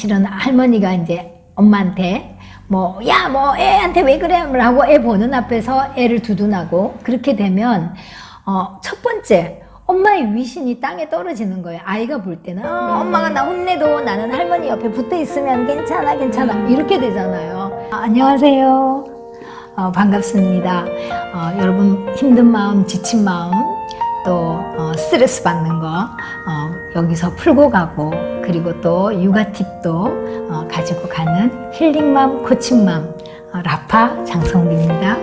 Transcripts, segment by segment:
사실은 할머니가 이제 엄마한테 뭐 애한테 왜 그래? 라고 애 보는 앞에서 애를 두둔하고 그렇게 되면 첫 번째 엄마의 위신이 땅에 떨어지는 거예요. 아이가 볼 때는 엄마가 나 혼내도 나는 할머니 옆에 붙어 있으면 괜찮아 이렇게 되잖아요. 안녕하세요. 반갑습니다. 여러분 힘든 마음, 지친 마음, 또 스트레스 받는 거 여기서 풀고 가고, 그리고 또 육아 팁도 가지고 가는 힐링맘, 코칭맘 라파 장성비입니다.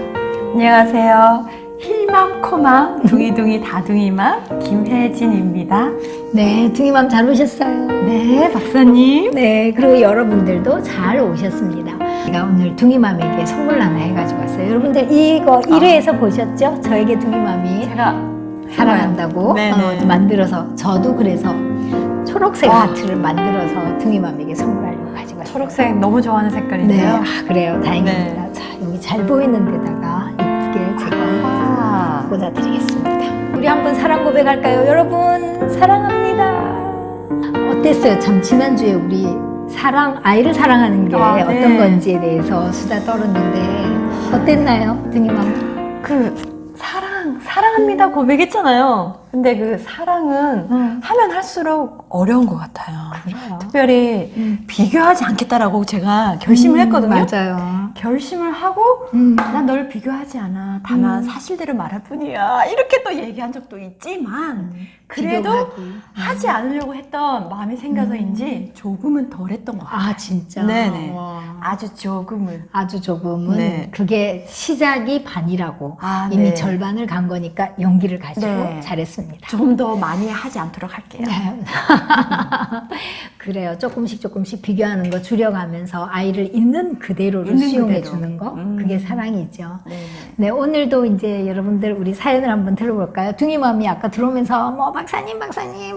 안녕하세요. 힐맘, 코맘, 둥이둥이 다둥이맘 김혜진입니다. 네, 둥이맘 잘 오셨어요. 네, 박사님. 네, 그리고 여러분들도 잘 오셨습니다. 제가 오늘 둥이맘에게 선물 하나 해가지고 왔어요. 여러분들 이거 1회에서 보셨죠? 저에게 둥이맘이 제가 사랑한다고 만들어서, 저도 그래서 초록색 하트를 만들어서 둥이맘에게 선물하려고 가지고 왔어요. 초록색 너무 좋아하는 색깔인데요. 네, 그래요. 다행입니다. 자, 여기 잘 보이는 데다가 이쁘게 제가 꽂아드리겠습니다. 우리 한번 사랑 고백할까요? 여러분 사랑합니다. 어땠어요? 참 지난주에 우리 아이를 사랑하는 게 어떤 건지에 대해서 수다 떨었는데 어땠나요? 둥이맘? 사랑합니다 고백했잖아요. 근데 그 사랑은 하면 할수록 어려운 것 같아요. 그래요. 특별히 비교하지 않겠다라고 제가 결심을 했거든요. 맞아요. 결심을 하고 난 널 비교하지 않아. 다만 사실대로 말할 뿐이야. 이렇게 또 얘기한 적도 있지만 그래도 하지 않으려고 했던 마음이 생겨서인지 조금은 덜 했던 것 같아요. 아, 진짜? 네네. 와. 아주 조금은. 아주 조금은. 네. 그게 시작이 반이라고. 아, 이미 네. 절반을 간 거니까 용기를 가지고 네. 잘했습니다. 좀 더 많이 하지 않도록 할게요. 네. 그래요. 조금씩 비교하는 거 줄여가면서 아이를 있는 그대로를 수용해 주는 거. 그게 사랑이죠. 네네. 네, 오늘도 이제 여러분들 우리 사연을 한번 들어볼까요? 둥이맘이 아까 들어오면서 뭐 박사님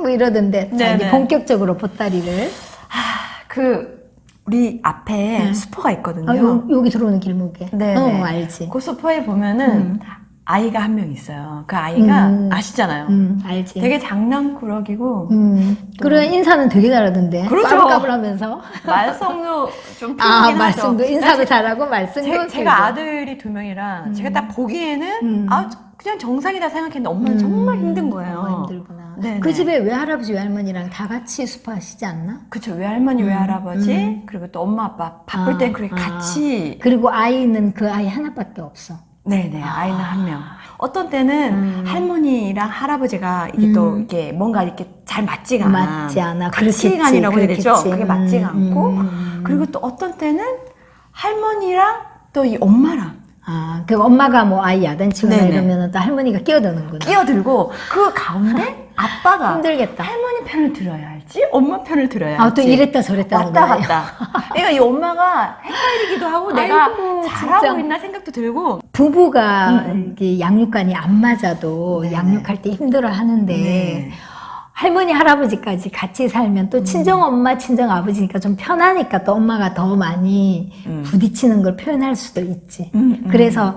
뭐 이러던데, 자, 이제 본격적으로 보따리를. 우리 앞에 수퍼가 있거든요. 여기 들어오는 길목에. 네네. 알지. 그 수퍼에 보면은 아이가 한 명 있어요. 그 아이가 아시잖아요. 알지. 되게 장난꾸러기고 그래, 인사는 되게 잘하던데. 그렇죠. 까불까불하면서. 말썽도 좀 피우긴 하죠. 말씀도 인사도 잘하고 말씀도 제가 아들이 2명이라 제가 딱 보기에는 그냥 정상이다 생각했는데 엄마는 정말 힘든 거예요. 엄마 힘들구나. 네네. 그 집에 외할아버지 외할머니랑 다 같이 수퍼하시지 않나? 그쵸. 외할머니 외할아버지 그리고 또 엄마 아빠 바쁠 땐 그렇게 같이. 그리고 아이는 그 아이 하나밖에 없어. 네네. 아이는 한 명. 어떤 때는 할머니랑 할아버지가 이게 또 이게 뭔가 이렇게 잘 맞지가 않아. 맞지 않아. 가치관이라고 해야 되죠. 그렇겠지. 그게 맞지가 않고. 그리고 또 어떤 때는 할머니랑 또 이 엄마랑 그 엄마가 뭐 아이 야단치거나 네네. 이러면 또 할머니가 끼어드는구나. 끼어들고 그 가운데 아빠가 힘들겠다. 할머니 편을 들어야 할지 엄마 편을 들어야 할지 또 이랬다 저랬다 왔다 하는구나. 갔다. 그러니까 이 엄마가 헷갈리기도 하고 내가 아이고, 잘하고 진짜. 있나 생각도 들고. 부부가 이게 양육관이 안 맞아도 양육할 때 힘들어 하는데 네. 할머니 할아버지까지 같이 살면 또 친정 엄마 친정 아버지니까 좀 편하니까 또 엄마가 더 많이 부딪히는 걸 표현할 수도 있지. 그래서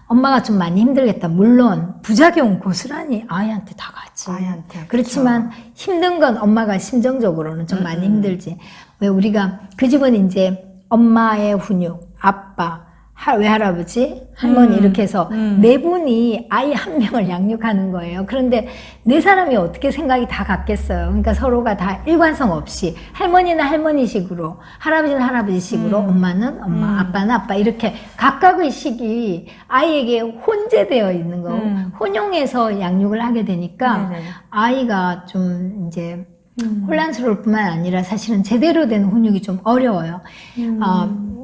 엄마가 좀 많이 힘들겠다. 물론 부작용 고스란히 아이한테 다 같이. 아이한테, 그렇지만 힘든 건 엄마가 심정적으로는 좀 많이 힘들지. 왜 우리가 그 집은 이제 엄마의 훈육, 아빠, 외할아버지, 할머니 이렇게 해서 네 분이 아이 한 명을 양육하는 거예요. 그런데 네 사람이 어떻게 생각이 다 같겠어요. 그러니까 서로가 다 일관성 없이 할머니는 할머니식으로, 할아버지는 할아버지식으로, 엄마는 엄마, 아빠는 아빠 이렇게 각각의 식이 아이에게 혼재되어 있는 거, 혼용해서 양육을 하게 되니까 네네. 아이가 좀 이제 혼란스러울 뿐만 아니라 사실은 제대로 된 훈육이 좀 어려워요.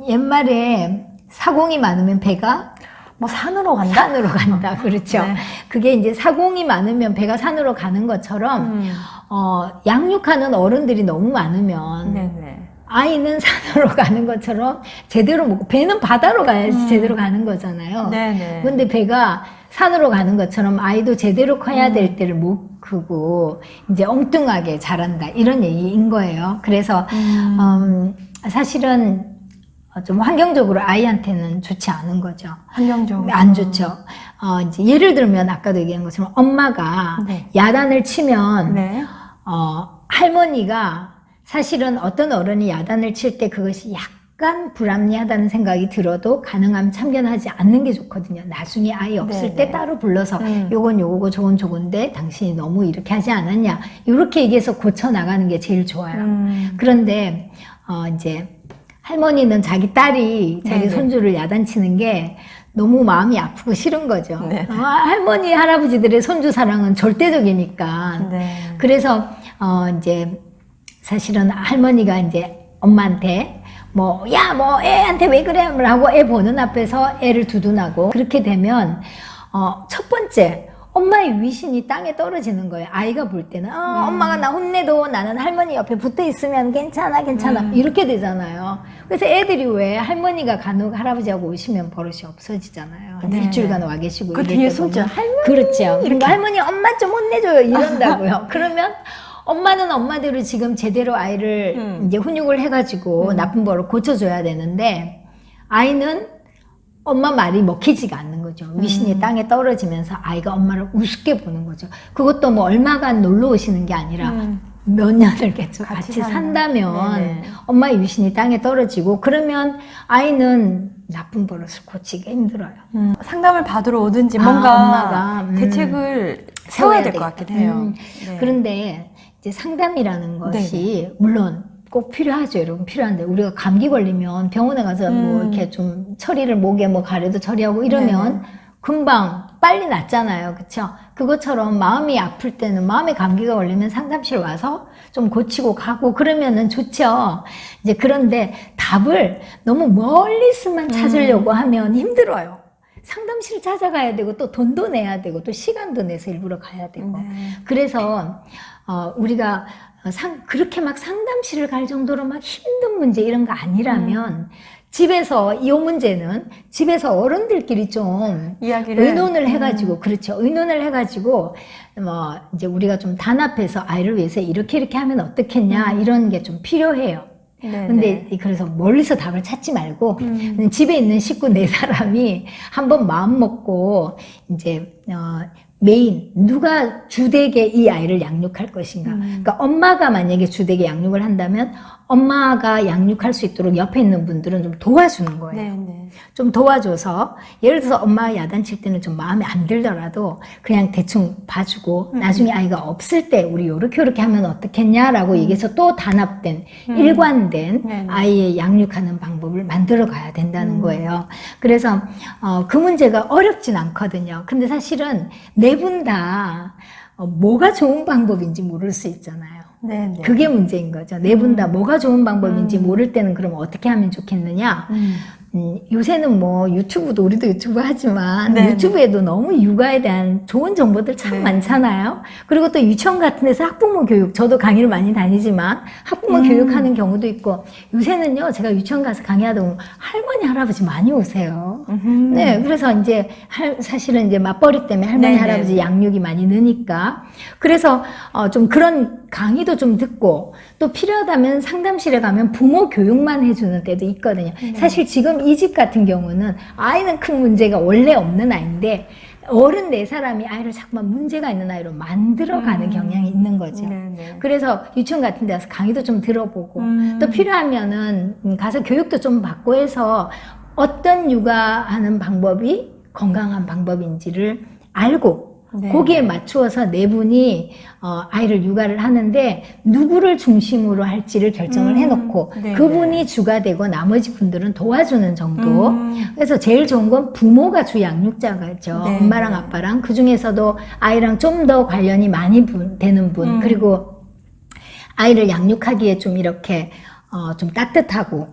옛말에 사공이 많으면 배가 뭐 산으로 간다? 산으로 간다. 그렇죠. 네. 그게 이제 사공이 많으면 배가 산으로 가는 것처럼 양육하는 어른들이 너무 많으면 네네. 아이는 산으로 가는 것처럼 제대로 먹고, 배는 바다로 가야지 제대로 가는 거잖아요. 네네. 근데 배가 산으로 가는 것처럼 아이도 제대로 커야 될 때를 못 크고 이제 엉뚱하게 자란다, 이런 얘기인 거예요. 그래서 사실은 좀 환경적으로 아이한테는 좋지 않은 거죠. 환경적으로 안 좋죠. 이제 예를 들면 아까도 얘기한 것처럼 엄마가 네. 야단을 치면 네. 할머니가 사실은 어떤 어른이 야단을 칠 때 그것이 약간 불합리하다는 생각이 들어도 가능하면 참견하지 않는 게 좋거든요. 나중에 아이 없을 때 따로 불러서 요건 요거고 저건 저건데 당신이 너무 이렇게 하지 않았냐 이렇게 얘기해서 고쳐 나가는 게 제일 좋아요. 그런데 이제 할머니는 자기 딸이 자기 손주를 야단치는 게 너무 마음이 아프고 싫은 거죠. 할머니 할아버지들의 손주 사랑은 절대적이니까. 그래서 이제 사실은 할머니가 이제 엄마한테 뭐 애한테 왜 그래? 라고 애 보는 앞에서 애를 두둔하고 그렇게 되면 첫 번째 엄마의 위신이 땅에 떨어지는 거예요. 아이가 볼 때는 엄마가 나 혼내도 나는 할머니 옆에 붙어 있으면 괜찮아 이렇게 되잖아요. 그래서 애들이 왜 할머니가 간혹 할아버지하고 오시면 버릇이 없어지잖아요. 일주일간 와 계시고 그 이럴 뒤에 때 손자 보면. 할머니 그렇죠. 그러니까 할머니 엄마 좀 혼내줘요 이런다고요. 그러면 엄마는 엄마대로 지금 제대로 아이를 이제 훈육을 해가지고 나쁜 버릇 고쳐줘야 되는데 아이는 엄마 말이 먹히지가 않는 거죠. 위신이 땅에 떨어지면서 아이가 엄마를 우습게 보는 거죠. 그것도 뭐 얼마간 놀러 오시는 게 아니라 몇 년을 계속 같이 산다면 엄마의 위신이 땅에 떨어지고 그러면 아이는 나쁜 버릇을 고치기 힘들어요. 상담을 받으러 오든지 뭔가 엄마가, 대책을 세워야 될 것 같긴 해요. 그런데 이제 상담이라는 것이 물론 꼭 필요하죠, 여러분. 필요한데 우리가 감기 걸리면 병원에 가서 뭐 이렇게 좀 처리를 목에 뭐 가래도 처리하고 이러면 금방 빨리 낫잖아요, 그렇죠? 그것처럼 마음이 아플 때는 마음에 감기가 걸리면 상담실 와서 좀 고치고 가고 그러면은 좋죠. 이제 그런데 답을 너무 멀리서만 찾으려고 하면 힘들어요. 상담실 찾아가야 되고 또 돈도 내야 되고 또 시간도 내서 일부러 가야 되고 그래서 우리가 그렇게 막 상담실을 갈 정도로 막 힘든 문제 이런 거 아니라면 집에서 이 문제는 집에서 어른들끼리 좀 의논을 해가지고 그렇죠. 의논을 해가지고 뭐 이제 우리가 좀 단합해서 아이를 위해서 이렇게 하면 어떻겠냐 이런 게 좀 필요해요. 근데 그래서 멀리서 답을 찾지 말고 집에 있는 식구 4사람이 한번 마음 먹고 이제 메인 누가 주되게 이 아이를 양육할 것인가. 그러니까 엄마가 만약에 주되게 양육을 한다면 엄마가 양육할 수 있도록 옆에 있는 분들은 좀 도와주는 거예요. 좀 도와줘서 예를 들어서 엄마가 야단칠 때는 좀 마음에 안 들더라도 그냥 대충 봐주고 나중에 아이가 없을 때 우리 요렇게 하면 어떻겠냐라고 얘기해서 또 단합된 일관된 아이의 양육하는 방법을 만들어 가야 된다는 거예요. 그래서 그 문제가 어렵진 않거든요. 근데 사실은 네 분 다 뭐가 좋은 방법인지 모를 수 있잖아요. 그게 문제인 거죠. 네 분 다 뭐가 좋은 방법인지 모를 때는 그럼 어떻게 하면 좋겠느냐? 요새는 뭐 유튜브도 우리도 유튜브 하지만 유튜브에도 너무 육아에 대한 좋은 정보들 참 많잖아요. 그리고 또 유치원 같은 데서 학부모 교육, 저도 강의를 많이 다니지만 학부모 교육하는 경우도 있고 요새는요 제가 유치원 가서 강의하다 보면 할머니 할아버지 많이 오세요. 네, 그래서 이제 사실은 이제 맞벌이 때문에 할머니 할아버지 양육이 많이 느니까 그래서 좀 그런 강의도 좀 듣고 또 필요하다면 상담실에 가면 부모 교육만 해주는 때도 있거든요. 사실 지금 이 집 같은 경우는 아이는 큰 문제가 원래 없는 아이인데 어른 4사람이 아이를 자꾸만 문제가 있는 아이로 만들어가는 경향이 있는 거죠. 그래서 유치원 같은 데 가서 강의도 좀 들어보고 또 필요하면은 가서 교육도 좀 받고 해서 어떤 육아하는 방법이 건강한 방법인지를 알고 거기에 맞추어서 네 분이 아이를 육아를 하는데 누구를 중심으로 할지를 결정을 해놓고 그분이 주가 되고 나머지 분들은 도와주는 정도. 그래서 제일 좋은 건 부모가 주 양육자가죠. 엄마랑 아빠랑 그 중에서도 아이랑 좀 더 관련이 많이 되는 분 그리고 아이를 양육하기에 좀 이렇게 좀 따뜻하고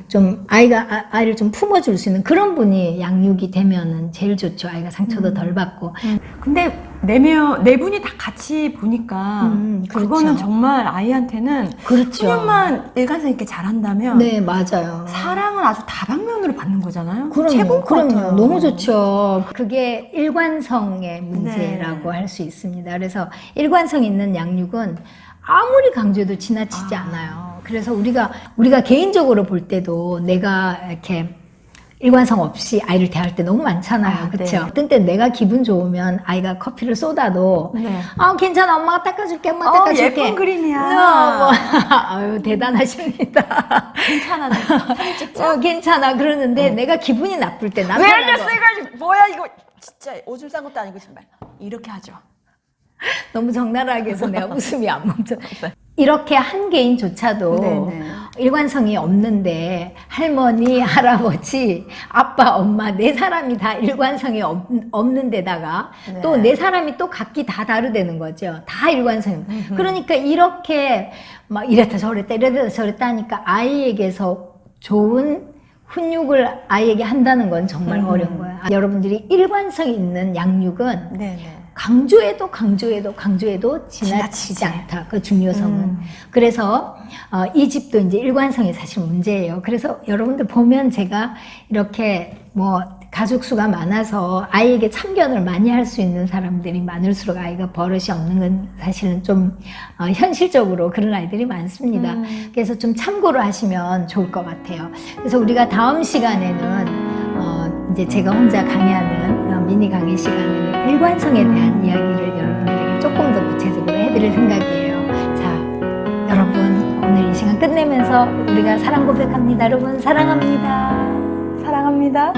좀 아이를 좀 품어줄 수 있는 그런 분이 양육이 되면은 제일 좋죠. 아이가 상처도 덜 받고. 근데 네 분이 다 같이 보니까 그거는 정말 아이한테는 훈육만 일관성 있게 잘한다면 네, 맞아요. 사랑은 아주 다방면으로 받는 거잖아요. 그럼요. 너무 좋죠. 그게 일관성의 문제라고 할 수 있습니다. 그래서 일관성 있는 양육은 아무리 강조해도 지나치지 않아요. 그래서 우리가 개인적으로 볼 때도 내가 이렇게 일관성 없이 아이를 대할 때 너무 많잖아요. 아, 그렇죠? 네. 어떤 때 내가 기분 좋으면 아이가 커피를 쏟아도 네. 괜찮아, 엄마가 닦아줄게, 엄마가 닦아줄게. 예쁜 그림이야. 아유, 대단하십니다. 괜찮아. 사진 찍자. 괜찮아. 그러는데 내가 기분이 나쁠 때 왜 남편하고 알렸어 이거 뭐야 이거 진짜 오줌 싼 것도 아니고 정말 이렇게 하죠. 너무 적나라하게 해서 내가 웃음이 안 멈춰. 이렇게 한 개인조차도 네네. 일관성이 없는데 할머니, 할아버지, 아빠, 엄마 네 사람이 다 일관성이 없는 데다가 네. 또 네 사람이 또 각기 다 다르다는 거죠. 다 일관성이. 그러니까 이렇게 막 이랬다 저랬다 이랬다 저랬다 하니까 아이에게서 좋은 훈육을 아이에게 한다는 건 정말 어려운 거예요. 여러분들이 일관성이 있는 양육은 네네. 강조해도 지나치지 지나치지. 않다. 그 중요성은. 그래서 이 집도 이제 일관성이 사실 문제예요. 그래서 여러분들 보면 제가 이렇게 뭐 가족 수가 많아서 아이에게 참견을 많이 할 수 있는 사람들이 많을수록 아이가 버릇이 없는 건 사실은 좀 현실적으로 그런 아이들이 많습니다. 그래서 좀 참고를 하시면 좋을 것 같아요. 그래서 우리가 다음 시간에는 이제 제가 혼자 강의하는 미니 강의 시간에는 일관성에 대한 이야기를 여러분들에게 조금 더 구체적으로 해드릴 생각이에요. 자, 여러분 오늘 이 시간 끝내면서 우리가 사랑 고백합니다. 여러분 사랑합니다. 사랑합니다.